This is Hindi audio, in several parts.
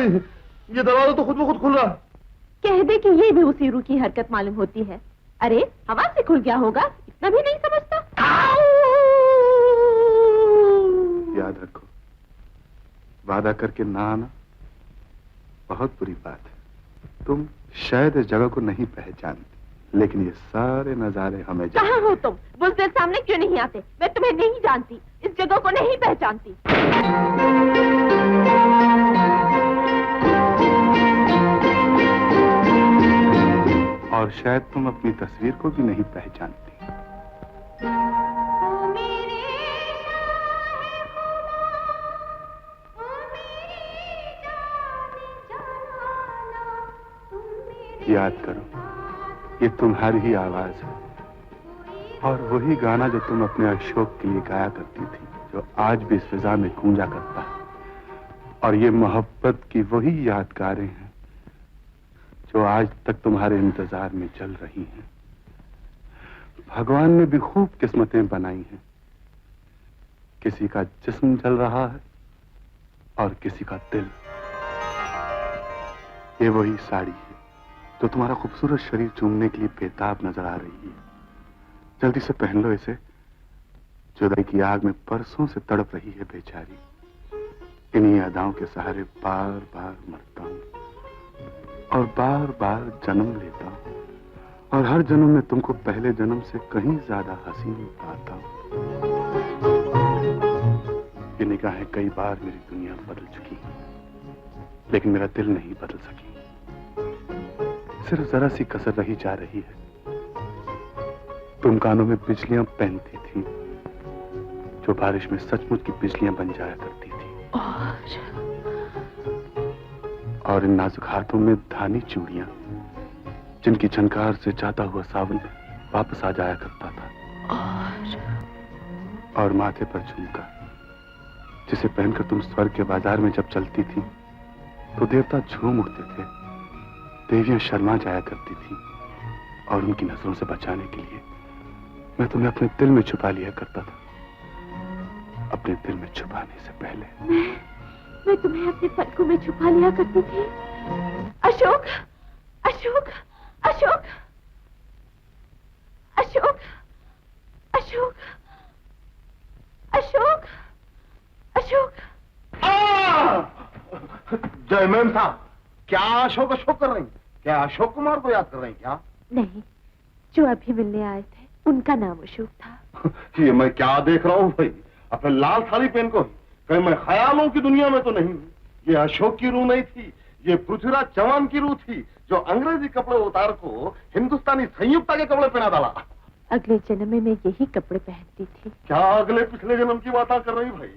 नहीं, ये दरवाजा तो खुद ब खुद खुल रहा। कह दे कि ये भी उसी रूह की हरकत मालूम होती है। अरे हवा से खुल गया होगा, इतना भी नहीं समझता। याद रखो, वादा करके ना आना बहुत बुरी बात है। तुम शायद इस जगह को नहीं पहचानती, लेकिन ये सारे नजारे हमें कहाँ हो तुम? बुज़दिल सामने क्यों नहीं आते? मैं तुम्हें नहीं जानती, इस जगह को नहीं पहचानती। और शायद तुम अपनी तस्वीर को भी नहीं पहचानती। याद करो, ये तुम्हारी ही आवाज है और वही गाना जो तुम अपने अशोक के लिए गाया करती थी, जो आज भी इस फिजा में गूंजा करता है। और ये मोहब्बत की वही यादगारें हैं जो आज तक तुम्हारे इंतजार में चल रही हैं। भगवान ने भी खूब किस्मतें बनाई हैं। किसी का जिस्म जल रहा है और किसी का दिल। ये वही साड़ी है जो तुम्हारा खूबसूरत शरीर चूमने के लिए बेताब नजर आ रही है। जल्दी से पहन लो इसे। जुदाई की आग में परसों से तड़प रही है बेचारी। इन्हीं अदाओं के सहारे बार बार मरता हूं और बार बार जन्म लेता हूं, और हर जन्म में तुमको पहले जन्म से कहीं ज्यादा हसीन पाता हूं। ये निगाहें कई बार मेरी दुनिया बदल चुकी, लेकिन मेरा दिल नहीं बदल सकी। सिर्फ जरा सी कसर रही जा रही है। तुम कानों में बिजलियां पहनती थी जो बारिश में सचमुच की बिजलियां बन जाया करती थी, और इन नाजुक हाथों में धानी चूड़ियां जिनकी झनकार से जाता हुआ सावन वापस आ जाया करता था, और माथे पर झुमका जिसे पहनकर तुम स्वर्ग के बाजार में जब चलती थी तो देवता झूम उठते थे, देवियां शर्मा जाया करती थी, और उनकी नजरों से बचाने के लिए मैं तुम्हें अपने दिल में छुपा लिया करता था, अपने दिल में छुपाने से पहले। मैं तुम्हें अपने पलकों में छुपा लिया करती थी। अशोक, अशोक, अशोक, अशोक, अशोक, अशोक, अशोक। जय मैम साहब, क्या अशोक अशोक कर रही? क्या अशोक कुमार को याद कर रही क्या? नहीं, जो अभी मिलने आए थे उनका नाम अशोक था। ये मैं क्या देख रहा हूँ भाई, अपने लाल साड़ी पहन को कहीं मैं ख्यालों की दुनिया में तो नहीं हूँ। ये अशोक की रूह नहीं थी, ये पृथ्वीराज चौहान की रूह थी जो अंग्रेजी कपड़े उतार को हिंदुस्तानी संयुक्ता के कपड़े पहना डाला। अगले जन्म में मैं यही कपड़े पहनती थी। क्या अगले पिछले जन्म की बात कर रही भाई?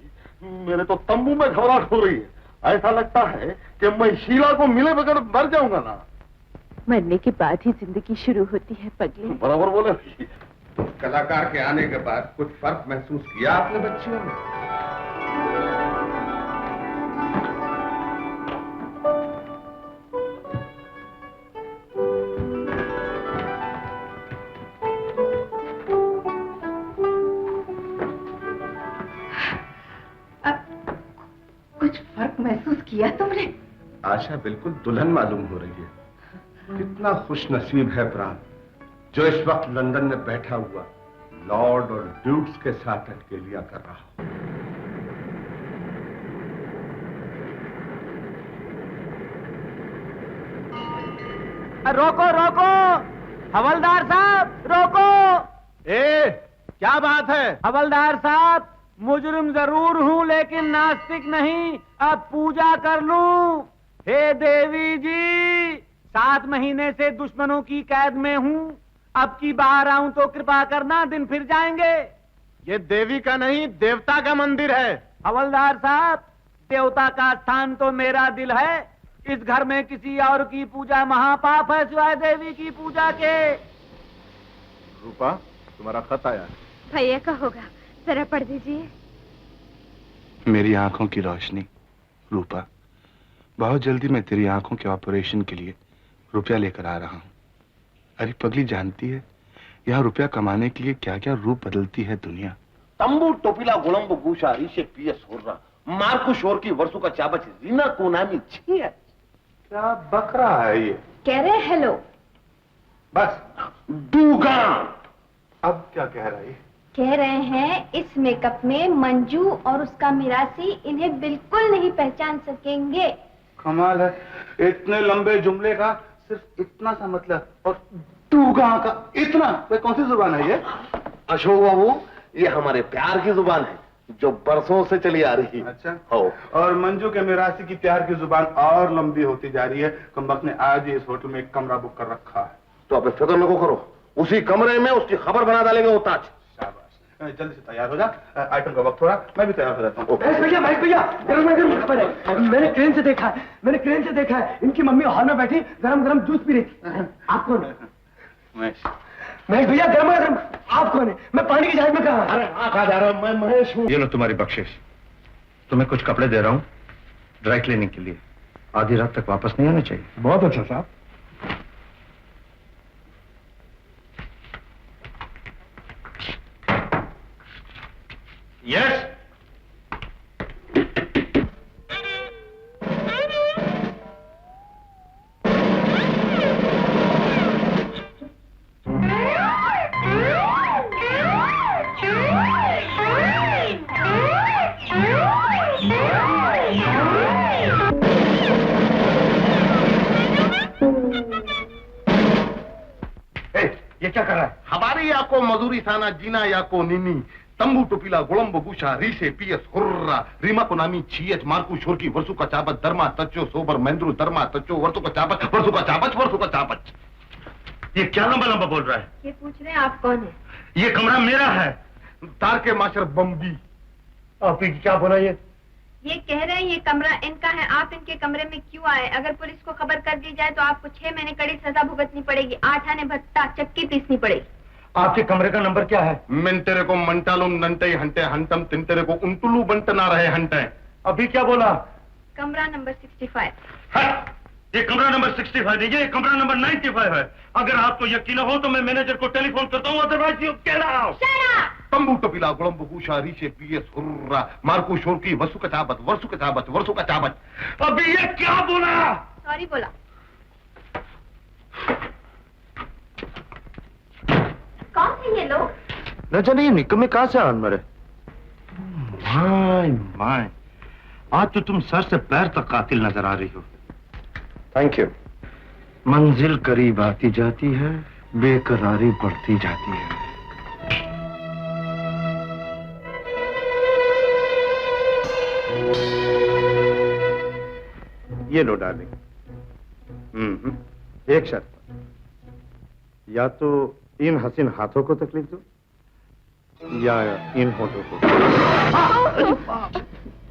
मेरे तो तंबू में घबराहट हो रही है। ऐसा लगता है कि मैं शीला को मिले बगैर मर जाऊंगा ना। मरने के बाद ही जिंदगी शुरू होती है पगले। बराबर बोले। कलाकार के आने के बाद कुछ फर्क महसूस किया आपने बच्चियों में? कुछ फर्क महसूस किया तुमने? आशा बिल्कुल दुल्हन मालूम हो रही है। कितना खुश नसीब है प्राण जो इस वक्त लंदन में बैठा हुआ लॉर्ड और ड्यूक्स के साथ अटकेलियां कर रहा हो। रोको रोको, हवलदार साहब रोको। क्या बात है? हवलदार साहब, मुजरिम जरूर हूं लेकिन नास्तिक नहीं। अब पूजा कर लूं। हे देवी जी, 7 महीने से दुश्मनों की कैद में हूं। अब की बाहर आऊं तो कृपा करना, दिन फिर जाएंगे। ये देवी का नहीं, देवता का मंदिर है। हवलदार साहब, देवता का स्थान तो मेरा दिल है। इस घर में किसी और की पूजा महापाप है सिवाय देवी की पूजा के। रूपा, तुम्हारा खत आया है। भैया का होगा, जरा पढ़ दीजिए। मेरी आंखों की रोशनी रूपा, बहुत जल्दी मैं तेरी आंखों के ऑपरेशन के लिए रुपया लेकर आ रहा हूं। अरे पगली, जानती है यहाँ रुपया कमाने के लिए क्या क्या रूप बदलती है दुनिया। तंबू टोपिला गुलंब गूशा रीशे पीएस हो रहा मार्को शोर की वर्षों का चाबच रीना कोनामी छी है। क्या बक रहा है ये? कह रहे हेलो। बस दूगा। अब क्या कह रहा है? कह रहे हैं इस मेकअप में मंजू और उसका मिरासी इन्हें बिल्कुल नहीं पहचान सकेंगे। कमाल है, इतने लंबे जुमले का सिर्फ इतना सा मतलब, और दूगा का इतना। वे कौन सी जुबान है ये? अशोक बाबू, ये हमारे प्यार की जुबान है जो बरसों से चली आ रही है। अच्छा। हो। और मंजू के मिरासी की प्यार की जुबान और लंबी होती जा रही है। कमबख्त ने आज ही इस होटल में एक कमरा बुक कर रखा है। तो अब फिक्र न करो, उसी कमरे में उसकी खबर बना डालेंगे वो ताज। शाबाश, जल्दी से तैयार हो जा, आइटम का वक्त हो रहा, मैं भी तैयार हो जाता हूँ। भैया गरम खबर है। मैंने क्रेन से देखा है, इनकी मम्मी हॉल में बैठी गरम गरम जूस पी रही थी। आप कौन है? महेश भैया, गरम आप कौन है? मैं पानी की जहाज में कहा। अरे कहा जा रहा हूं, मैं महेश हूँ। ये लो तुम्हारी बख्शिश। तुम्हें कुछ कपड़े दे रहा हूँ ड्राई क्लीनिंग के लिए। आधी रात तक वापस नहीं आना चाहिए। बहुत अच्छा साहब। यस। ये क्या कर रहा है? हमारी या को मजूरी साना जीना या को नीनी तंबू टोपीला गुलम बगुशा रीसे पीएस हुर्रा रीमा को नामी छीएच मार्कू शोर की वर्षों का चाबच दरमा तच्चो सोबर महेंद्रू दरमा तच्चो वर्षों का चाबच वर्षों का चाबच वर्षों का चाबच। ये क्या लंबा लंबा बोल रहा है? ये पूछ रहे हैं आप कौन है? ये कमरा मेरा है। तार के माशर बम्बी। आपने क्या बोला? ये कह रहे हैं ये कमरा इनका है, आप इनके कमरे में क्यों आए? अगर पुलिस को खबर कर दी जाए तो आपको 6 महीने कड़ी सजा भुगतनी पड़ेगी, 8 आने भत्ता चक्की पीसनी पड़ेगी। आपके कमरे का नंबर क्या है? मिन तेरे को मंटालुम नंटे हंटे हंटम तिन तेरे को उंटुलू बंट ना रहे हंटे। अभी क्या बोला? कमरा नंबर 65। ये कमरा नंबर 65 नहीं, ये कमरा नंबर 95 है। अगर आपको यकीन हो तो मैं मैनेजर को टेलीफोन करता हूँ, अदरवाइज यू गेट आउट। तंबू टोपीला गुलम बगुशा रीसे पीएस हुर्रा मार्कू शोर की वर्षों का चाबच वर्षों का चाबच वर्षों का चाबच। अभी ये क्या बोला? सॉरी बोला। कौन थे ये लोग? न जाने ये निकम्मे कहाँ से आन मरे। माय आज तो तुम सर से पैर तक कातिल नजर आ रही हो। Thank you. मंजिल करीब आती जाती है, बेकरारी बढ़ती जाती है। ये लो डार्लिंग। एक शर्त पर, या तो इन हसीन हाथों को तकलीफ दो या इन होठों को।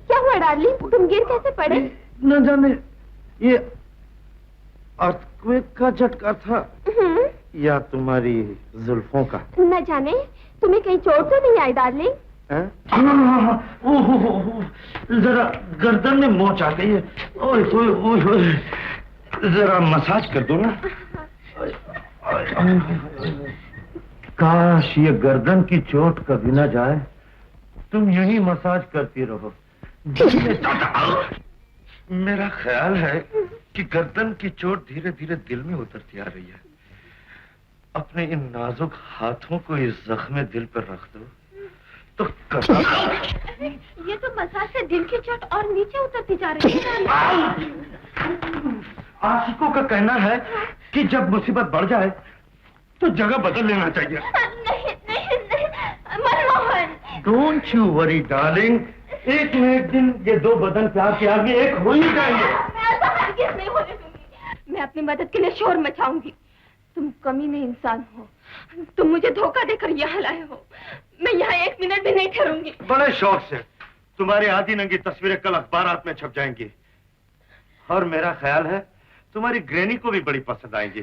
क्या हुआ डार्लिंग, तुम गिर कैसे पड़े? न जाने ये अर्थक्वेक का झटका था या तुम्हारी जुल्फों का। न जाने तुम्हें कहीं चोट तो नहीं आई डार्लिंग? जरा गर्दन में मोच आ गई है। ओए ओए ओए ओए, जरा मसाज कर दो ना। काश ये गर्दन की चोट कभी ना जाए, तुम यूं ही मसाज करती रहो। मेरा ख्याल है कि गर्दन की चोट धीरे धीरे दिल में उतरती आ रही है। अपने इन नाजुक हाथों को इस जख्म दिल पर रख दो तो ये तो मसाज से दिल की चोट और नीचे उतरती जा रही है। आशिकों का कहना है कि जब मुसीबत बढ़ जाए तो जगह बदल लेना चाहिए। नहीं नहीं नहीं Manmohan. Don't you worry darling, एक न एक दिन ये दो बदन प्यार के आगे एक हो ही जाएंगे। मैं ऐसा हरगिज़ नहीं होने दूंगी। मैं अपनी मदद के लिए शोर मचाऊंगी। तुम कमीने इंसान हो, तुम मुझे धोखा देकर यहाँ लाए हो। मैं यहाँ 1 मिनट भी नहीं ठहरूंगी। बड़े शौक से तुम्हारी आधी नंगी तस्वीरें कल अखबारात में छप जाएंगी और मेरा ख्याल है तुम्हारी ग्रैनी को भी बड़ी पसंद आएंगी।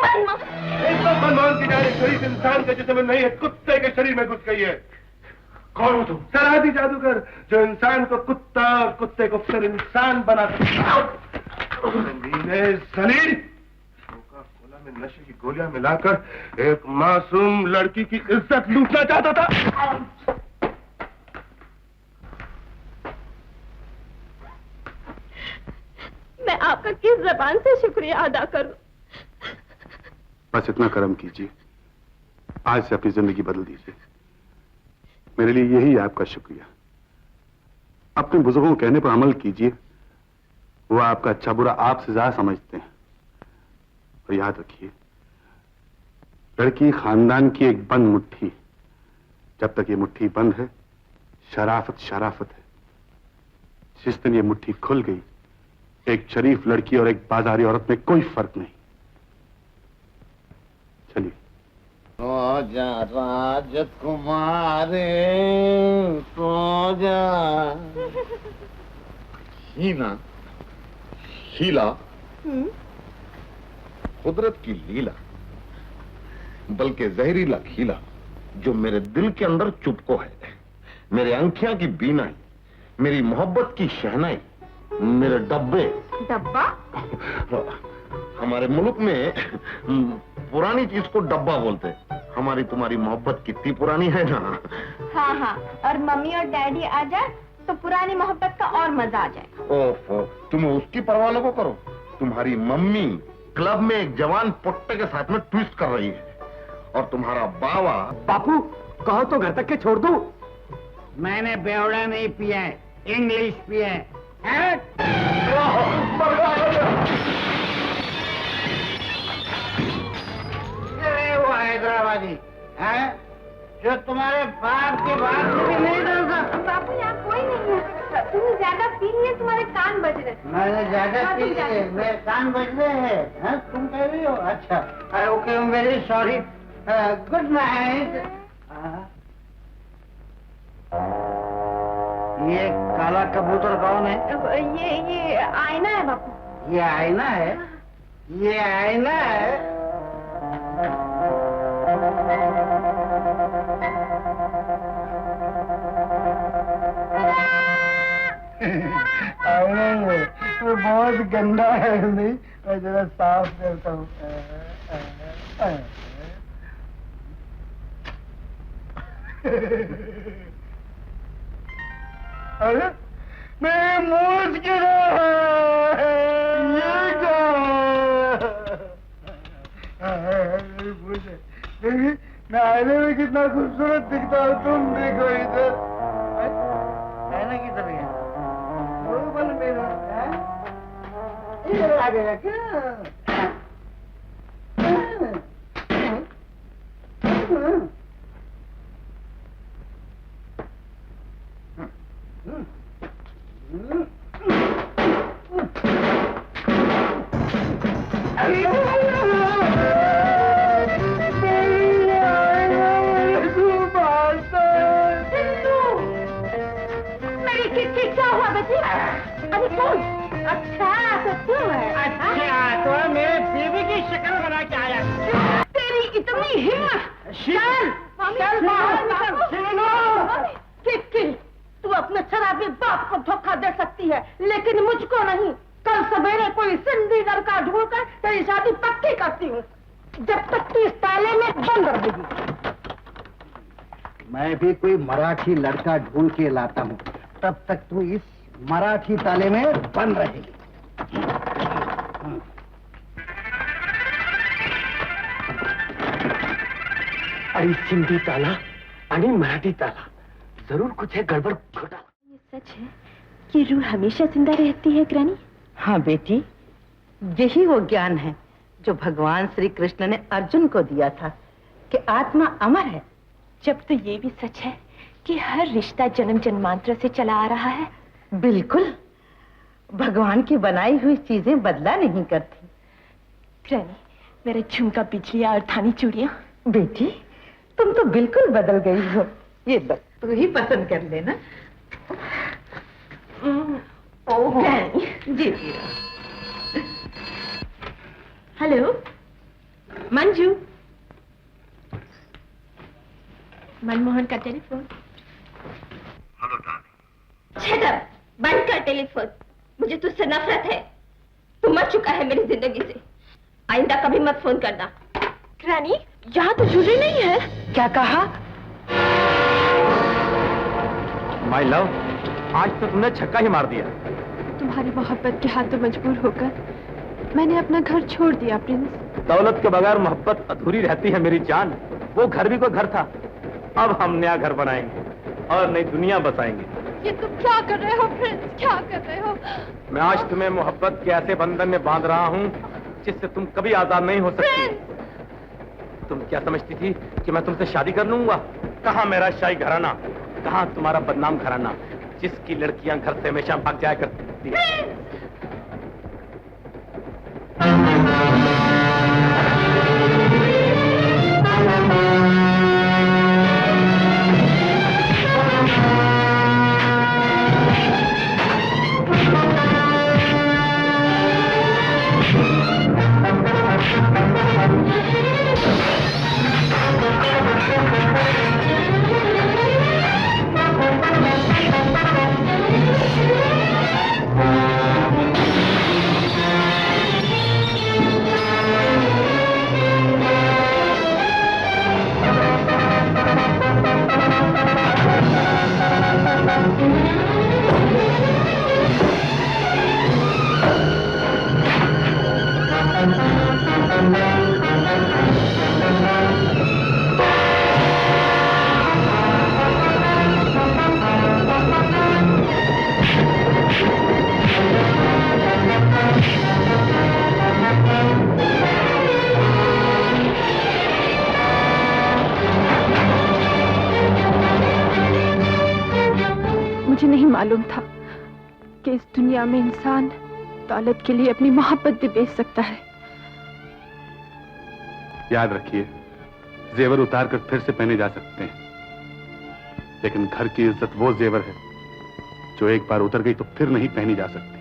मनमोहन की डायरी गरीब इंसान के जिस्म में नहीं है, कुत्ते के शरीर में घुस गई है। कौन हो तुम? सरहदी जादूगर जो इंसान को कुत्ता और कुत्ते को फिर इंसान बना सकता। सलील कोका-कोला में नशे की गोलियां मिलाकर एक मासूम लड़की की इज्जत लूटना चाहता था। मैं आपका किस जबान से शुक्रिया अदा करूं? बस इतना कर्म कीजिए, आज से अपनी जिंदगी बदल दीजिए। मेरे लिए यही है आपका शुक्रिया। अपने बुजुर्गों के कहने पर अमल कीजिए, वो आपका अच्छा बुरा आपसे ज्यादा समझते हैं। और याद रखिए, लड़की खानदान की एक बंद मुट्ठी, जब तक ये मुट्ठी बंद है शराफत शराफत है। जिस दिन ये मुट्ठी खुल गई, एक शरीफ लड़की और एक बाजारी औरत में कोई फर्क नहीं। चलिए। रोजा राजकुमारे रोजा। हीना, हीला, कुदरत की लीला, बल्कि जहरीला खीला जो मेरे दिल के अंदर चुपको है। मेरे आंखियां की बीनाई, मेरी मोहब्बत की शहनाई, मेरे डब्बे। डब्बा? हमारे मुल्क में पुरानी चीज को डब्बा बोलते हैं। हमारी तुम्हारी मोहब्बत कितनी पुरानी है ना। हाँ हाँ, और मम्मी और डैडी आ जाए तो पुरानी मोहब्बत का और मजा आ जाएगा। ओहो, तुम उसकी परवाह लो करो। तुम्हारी मम्मी क्लब में एक जवान पुट्टे के साथ में ट्विस्ट कर रही है और तुम्हारा बाबा। बापू कहो तो घर तक के छोड़ दूं। मैंने बेवड़ा नहीं पिया है, इंग्लिश पिया है। वो हैदराबादी है जो तुम्हारे बाप के बाद भी नहीं डरता। बापू यहाँ कोई नहीं है, तुमने ज्यादा पी लिए, तुम्हारे कान बज रहे। मैंने ज्यादा पी लिए, मेरे कान बज रहे हैं। तुम कह रही हो? अच्छा, okay, very sorry, good night. ये काला कबूतर कौन है? ये आईना है बापू। ये आईना है? ये आईना है? वो बहुत गंदा है, नहीं? मैं जरा साफ करता हूँ। अरे मेरे मुंह गिरा है। ये क्या है? मैं आईने में कितना खूबसूरत दिखता हूँ, तुम देखो इधर। आईना किधर गया? वो बल मेरा इधर आ गया क्या? तू अपने शराबी बाप को धोखा दे सकती है, लेकिन मुझको नहीं। कल सवेरे कोई सिंधी लड़का ढूंढकर तेरी शादी पक्की करती हूँ, जब तक तू इस ताले में बंद रहेगी। मैं भी कोई मराठी लड़का ढूंढ के लाता हूँ, तब तक तू इस मराठी ताले में बंद रहेगी। अरे सिंधी ताला आणि मराठी ताला, जरूर कुछ है गड़बड़ घोटाला। ये सच है कि रूह हमेशा जिंदा रहती है ग्रैनी? हाँ बेटी, यही वो ज्ञान है जो भगवान श्री कृष्ण ने अर्जुन को दिया था कि आत्मा अमर है। जब तो ये भी सच है कि हर रिश्ता जन्म जन्मांतर से चला आ रहा है। बिल्कुल, भगवान की बनाई हुई चीजें बदला नहीं करती। ग्रैनी, मेरा झुमका, बिजलियां और थानी चूड़ियां। बेटी, तुम तो बिल्कुल बदल गई हो। ये लो, तू ही पसंद कर लेना। ओह जी। हेलो मंजू, मनमोहन का telephone. Hello darling. Shut up, बंद कर टेलीफोन। मुझे तुझसे नफरत है। तू मर चुका है मेरी जिंदगी से। आइंदा कभी मत फोन करना। रानी, यहाँ तो जूली नहीं है। क्या कहा? माय लव, आज तो तुमने छक्का ही मार दिया। तुम्हारी मोहब्बत के हाथों मजबूर होकर मैंने अपना घर छोड़ दिया प्रिंस। दौलत के बगैर मोहब्बत अधूरी रहती है मेरी जान। वो घर भी कोई घर था। अब हम नया घर बनाएंगे और नई दुनिया बसाएंगे। ये तुम क्या कर रहे हो प्रिंस, क्या कर रहे हो? मैं आज तुम्हें मोहब्बत के ऐसे बंधन में बांध रहा हूँ जिससे तुम कभी आजाद नहीं हो सकती। तुम क्या समझती थी कि मैं तुमसे शादी कर लूंगा? कहाँ मेरा शाही घराना, कहाँ तुम्हारा बदनाम घराना जिसकी लड़कियां घर से हमेशा भाग जाया करती हैं। मुझे नहीं मालूम था कि इस दुनिया में इंसान दौलत के लिए अपनी मोहब्बत भी बेच सकता है। याद रखिए, जेवर उतार कर फिर से पहने जा सकते हैं, लेकिन घर की इज्जत वो जेवर है जो एक बार उतर गई तो फिर नहीं पहनी जा सकती।